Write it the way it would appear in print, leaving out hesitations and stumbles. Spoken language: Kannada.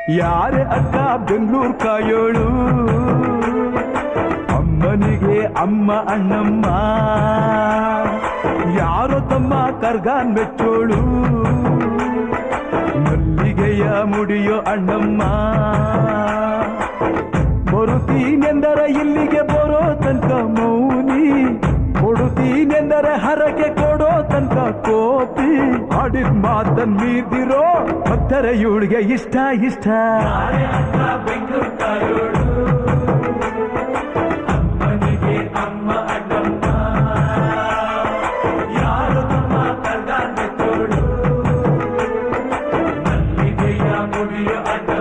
ಯಾರೇ ಅಕ್ಕ ಬೆಂಗಳೂರು ಕಾಯೋಳು, ಅಮ್ಮನಿಗೆ ಅಮ್ಮ ಅಣ್ಣಮ್ಮ, ಯಾರೋ ತಮ್ಮ ಕರ್ಗಾನ್ ಮೆಚ್ಚೋಳು, ಮಲ್ಲಿಗೆಯ ಮುಡಿಯೋ ಅಣ್ಣಮ್ಮ. ಬರುತ್ತೀನೆಂದರೆ ಇಲ್ಲಿಗೆ ಬರೋ ತನಕ ಮೌನಿ, ಕೊಡುತ್ತೀನೆಂದರೆ ಹರಕೆ ಕೊಡೋ ತನಕ ಕೋಪಿ. ಆಡಿದ ಮಾತನ್ ಮೀದಿರೋ ಭಕ್ತರ ಇವಳಿಗೆ ಇಷ್ಟ ಇಷ್ಟ. ಅಮ್ಮನಿಗೆ ಅಮ್ಮ ಅಣ್ಣಮ್ಮ, ಯಾರು ತಮ್ಮ ಕರ್ಗಾನ್ ಮೆಚ್ಚೋಳು, ಮಲ್ಲಿಗೆಯ ಮುಡಿಯೋ ಅಣ್ಣ.